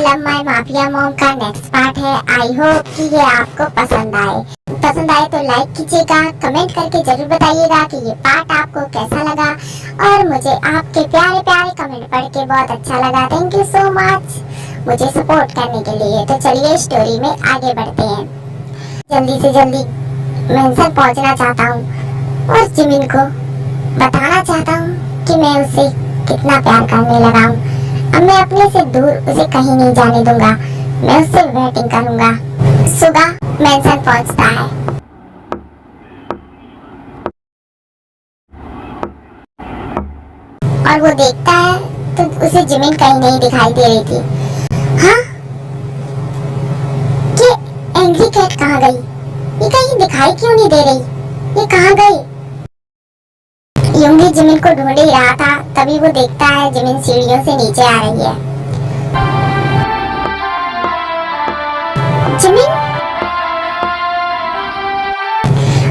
Love my mafia mom का next part है। I hope कि ये आपको पसंद आए तो लाइक कीजिएगा, कमेंट करके जरूर बताइएगा कि ये पार्ट आपको कैसा लगा। और मुझे आपके प्यारे प्यारे कमेंट पढ़ के बहुत अच्छा लगा। थैंक यू सो मच मुझे सपोर्ट करने के लिए। तो चलिए स्टोरी में आगे बढ़ते हैं। जल्दी से जल्दी मेंशन पहुंचना चाहता हूँ और जिमिन को बताना चाहता हूँ कि मैं उसे कितना प्यार करने लगा हूँ। अब मैं अपने से दूर उसे कहीं नहीं जाने दूंगा। मैं उससे वेटिंग करूंगा। सुगा मेंशन पहुंचता है और वो देखता है तो उसे जिमिन कहीं नहीं दिखाई दे रही थी। हाँ, ये एंग्री कैट कहाँ गई? ये कहीं दिखाई क्यों नहीं दे रही? ये कहाँ गई? यूंगी जिमिन को ढूंढ ही रहा था, तभी वो देखता है जिमिन सीढ़ियों से नीचे आ रही है। जिमिन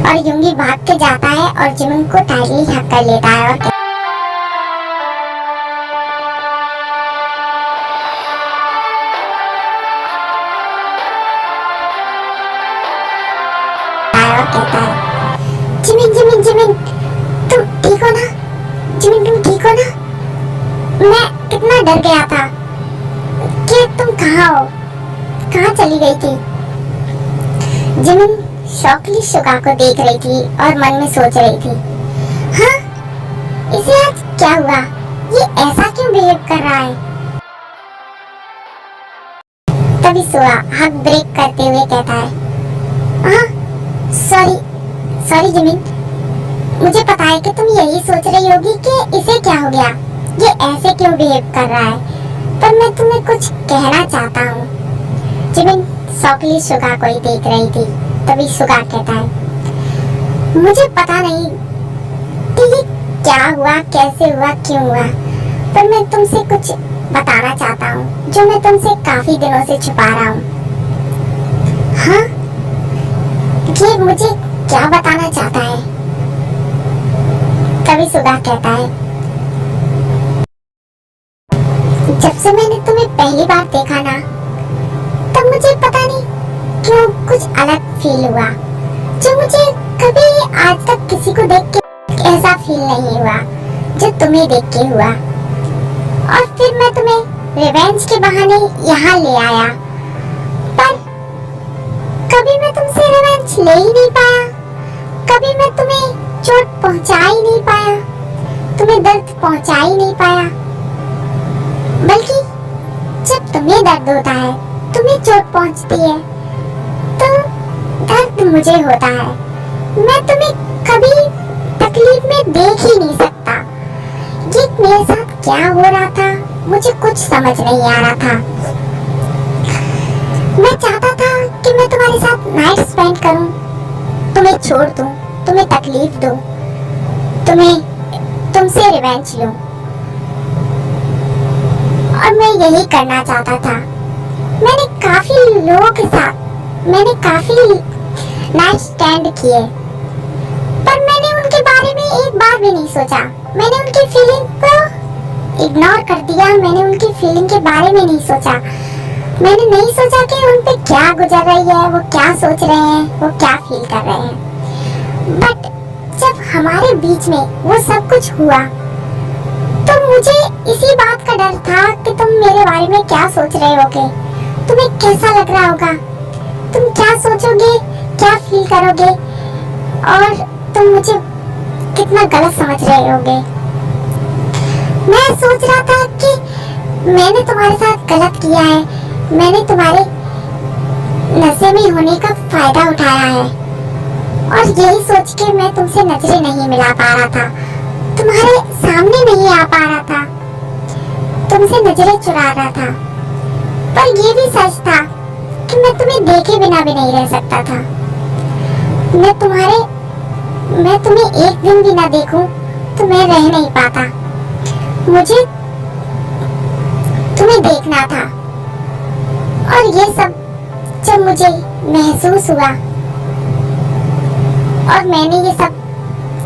और यूंगी भाग के जाता है और जिमिन को टाइटली हक कर लेता है और कहता है जिमिन जिमिन जिमिन तुम ठीक हो ना? जिमिन तुम ठीक हो ना? मैं कितना डर गया था कि तुम कहाँ हो, कहाँ चली गई थी? जिमिन शॉकली सुगा को देख रही थी और मन में सोच रही थी, हाँ इसे आज क्या हुआ? ये ऐसा क्यों बिहेव कर रहा है? तभी सुगा हक ब्रेक करते हुए कहता है, हाँ सॉरी जिमिन, मुझे पता है कि तुम यही सोच रही होगी कि इसे क्या हो गया, ये ऐसे क्यों बिहेव कर रहा है, पर मैं तुम्हें कुछ कहना चाहता हूँ। जिमिन शॉकली सुगा को ही देख रही थी। तभी सुगा कहता है, मुझे पता नहीं कि ये क्या हुआ, कैसे हुआ, क्यों हुआ, पर मैं तुमसे कुछ बताना चाहता हूँ जो मैं तुमसे काफी दिनों से छुपा रहा हूँ। हाँ, ये मुझे क्या बताना चाहता है? तभी सुगा कहता है, जब से मैंने तुम्हें पहली बार देखा ना, तब मुझे पता नहीं क्यों कुछ अलग फील हुआ, जो मुझे कभी आज तक किसी को देख के ऐसा फील नहीं हुआ जो तुम्हें देख के हुआ। और फिर मैं तुम्हें रिवेंज के बहाने यहाँ ले आया, पर कभी मैं तुमसे रिवेंज ले ही नहीं पाया, कभी मैं तुम्हें चोट पहुंचा ही नहीं पाया, तुम्हें दर्द पहुंचा ही नहीं पाया, बल्कि जब तुम्हें दर्द होता है, तुम्हें चोट पहुंचती है, तो दर्द मुझे होता है। मैं तुम्हें कभी तकलीफ में देख ही नहीं सकता। ये मेरे साथ क्या हो रहा था, मुझे कुछ समझ नहीं आ रहा था। मैं चाहता था कि मैं तुम्हारे साथ नाइट स्पेंड करूं, तुम्हें छोड़ दूं, तुम्हें तकलीफ दूं, तुमसे रिवेंज लूं, और मैं यही करना चाहता था। मैंने काफी लोगों के साथ काफी नाइट स्टैंड किए, पर मैंने उनके बारे में एक बार भी नहीं सोचा। मैंने उनकी फीलिंग को इग्नोर कर दिया। मैंने उनकी फीलिंग के बारे में नहीं सोचा। मैंने नहीं सोचा कि उन पे क्या गुजर रही है, वो क्या सोच रहे हैं, वो क्या फील कर रहे हैं। बट जब हमारे बीच में वो सब कुछ हुआ, तो मुझे इसी बात का डर था कि तुम मेरे बारे में क्या सोच रहे होगे, तुम्हें कैसा लग रहा होगा, तुम क्या सोचोगे, क्या फील करोगे, और तुम मुझे कितना गलत समझ रहे होगे। मैं सोच रहा था कि मैंने तुम्हारे साथ गलत किया है, मैंने तुम्हारे नशे में होने का फायदा उठाया है, और यही सोच के मैं तुमसे नजरें नहीं मिला पा रहा था, तुम्हारे सामने नहीं आ पा रहा था, तुमसे नजरें चुरा रहा था। पर ये भी सच था कि मैं तुम्हें देखे बिना भी नहीं रह सकता था। मैं तुम्हें एक दिन भी ना देखूं तो मैं रह नहीं पाता। मुझे तुम्हें देखना था, और ये सब जब मुझे महसूस हुआ और मैंने ये सब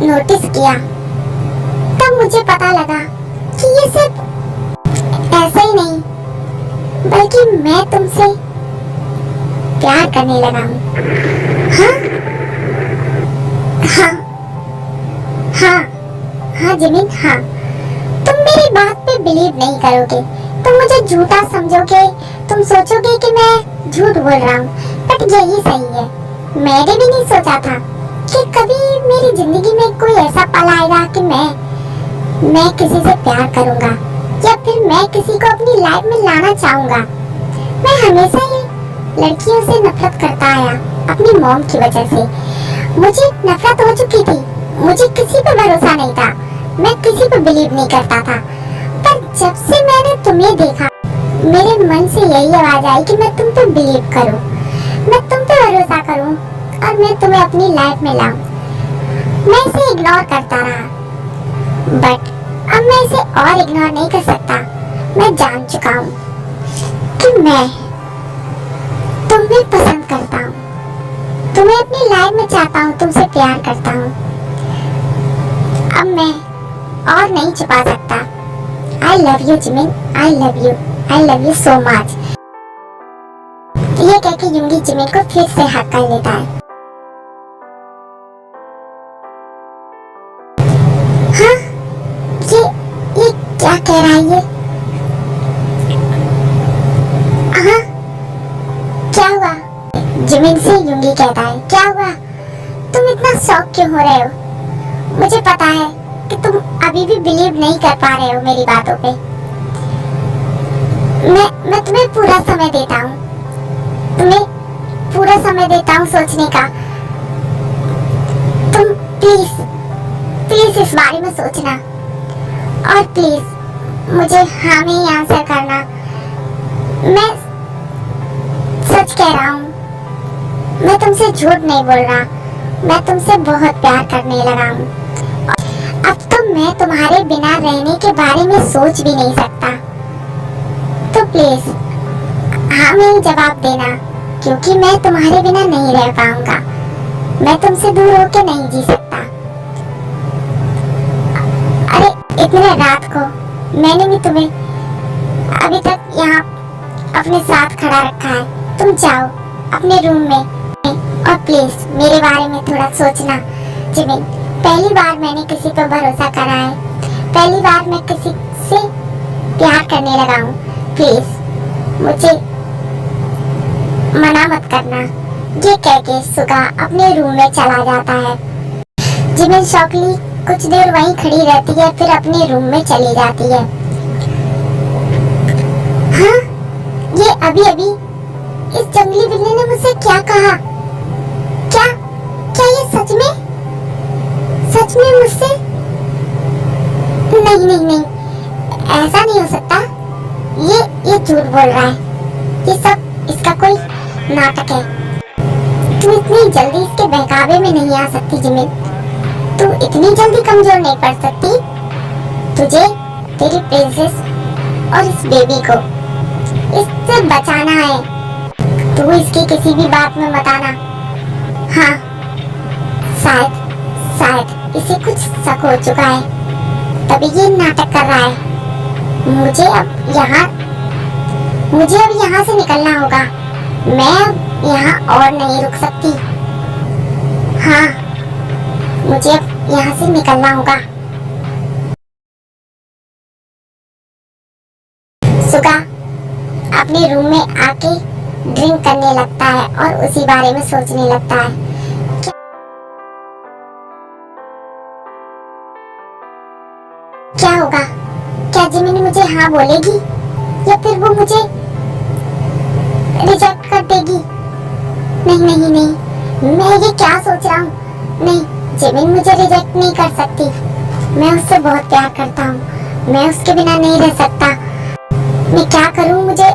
नोटिस किया, तब मुझे पता लगा कि ये सिर्फ ऐसे ही नहीं, बल्कि कि मैं तुमसे प्यार करने लगा हूँ। हाँ हाँ हाँ हाँ जिमिन, हाँ। तुम मेरी बात पे बिलीव नहीं करोगे, तुम मुझे झूठा समझोगे, तुम सोचोगे कि मैं झूठ बोल रहा हूँ, बट यही सही है। मैंने भी नहीं सोचा था कि कभी मेरी जिंदगी में कोई ऐसा पल आएगा कि मैं किसी से प्यार करूंगा या फिर मैं किसी को अपनी लाइफ में लाना चाहूंगा। मैं हमेशा ही लड़कियों से नफरत करता आया अपनी मॉम की वजह से। मुझे नफरत हो चुकी थी, मुझे किसी पे भरोसा नहीं था, मैं किसी पे बिलीव नहीं करता था। पर जब से मैंने तुम्हें देखा, मेरे मन से यही आवाज आई कि मैं तुम पे बिलीव करूं, मैं तुम पे भरोसा करूं और मैं तुम्हें अपनी लाइफ में लाऊं। मैं इसे इग्नोर करता रहा, बट अब मैं इसे और इग्नोर नहीं कर सकता। मैं जान चुका हूँ कि मैं तुम्हें पसंद करता हूँ, तुम्हें अपनी लाइफ में चाहता हूँ, तुमसे प्यार करता हूँ। अब मैं और नहीं छुपा सकता। I love you Jimin, I love you so much. ये कह के यूंगी जिमिन को फिर से हक कर लेता है। हाँ, ये क्या कह रहा है ये? हाँ, क्या हुआ? जिमिन से यूंगी कहता है, क्या हुआ? तुम इतना शॉक क्यों हो रहे हो? मुझे पता है कि तुम अभी भी बिलीव नहीं कर पा रहे हो मेरी बातों पे। मैं तुम्हें पूरा समय देता हूँ, तुम्हें पूरा समय देता हूँ सोचने का। तुम प्लीज इस बारे में सोचना और प्लीज मुझे हाँ में ही आंसर करना। मैं सच कह रहा हूँ, मैं तुमसे झूठ नहीं बोल रहा, मैं तुमसे बहुत प्यार करने लगा हूँ। अब तो मैं तुम्हारे बिना रहने के बारे में सोच भी नहीं सकता। तो प्लीज हाँ में ही जवाब देना, क्योंकि मैं तुम्हारे बिना नहीं रह पाऊंगा। मैं तुमसे दूर होके नहीं जी सकता। अरे इतने रात को मैंने भी तुम्हें अभी तक यहाँ अपने साथ खड़ा रखा है। तुम जाओ अपने रूम में और प्लीज मेरे बारे में थोड़ा सोचना जिमिन। पहली बार मैंने किसी पर भरोसा करा है, पहली बार मैं किसी से प्यार करने लगा हूँ। प्लीज मुझे मना मत करना। ये कह के सुगा अपने रूम में चला जाता है। जिमिन शॉकली कुछ देर वहीं खड़ी रहती है, फिर अपने रूम में चली जाती है। हाँ, ये अभी इस जंगली बिल्ली ने मुझसे क्या कहा? क्या ये सच में मुझसे? नहीं, ऐसा नहीं हो सकता। ये झूठ बोल रहा है, ये सब इसका कोई नाटक है। तू इतनी जल्दी इसके बहकावे में नहीं आ सकती जिमिन, तू इतनी जल्दी कमजोर नहीं पड़ सकती। तुझे तेरी प्रिंसेस और इस बेबी को इससे बचाना है। तू इसकी किसी भी बात में मत आना। हाँ, शायद इसे कुछ शक हो चुका है, तभी ये नाटक कर रहा है। मुझे अब यहाँ से निकलना होगा। मैं अब यहाँ और नहीं रुक सकती। हाँ, मुझे अब यहाँ से निकलना होगा। सुगा अपने रूम में आके ड्रिंक करने लगता है और उसी बारे में सोचने लगता है। क्या होगा? क्या जिमिन मुझे हाँ बोलेगी या फिर वो मुझे रिजेक्ट कर देगी? नहीं, मैं ये क्या सोच रहा हूँ? नहीं, जिमिन मुझे रिजेक्ट नहीं कर सकती। मैं उससे बहुत प्यार करता हूँ, मैं उसके बिना नहीं रह सकता। मैं क्या करूँ? मुझे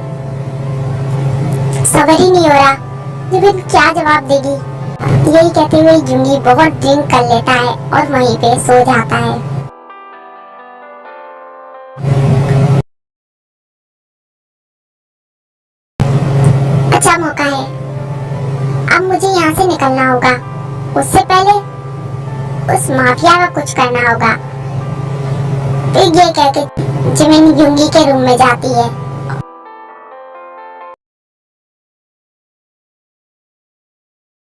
सबर ही नहीं हो रहा। जिमिन क्या जवाब देगी? यही कहते हुए जूंगी बहुत ड्रिंक कर लेता है और वहीं पे सो जाता है। अच्छा मौका है, अब मुझे यहाँ से निकलना होगा। उससे पहले उस माफिया का कुछ करना होगा। फिर ये कह के जिमिन यूंगी के रूम में जाती है।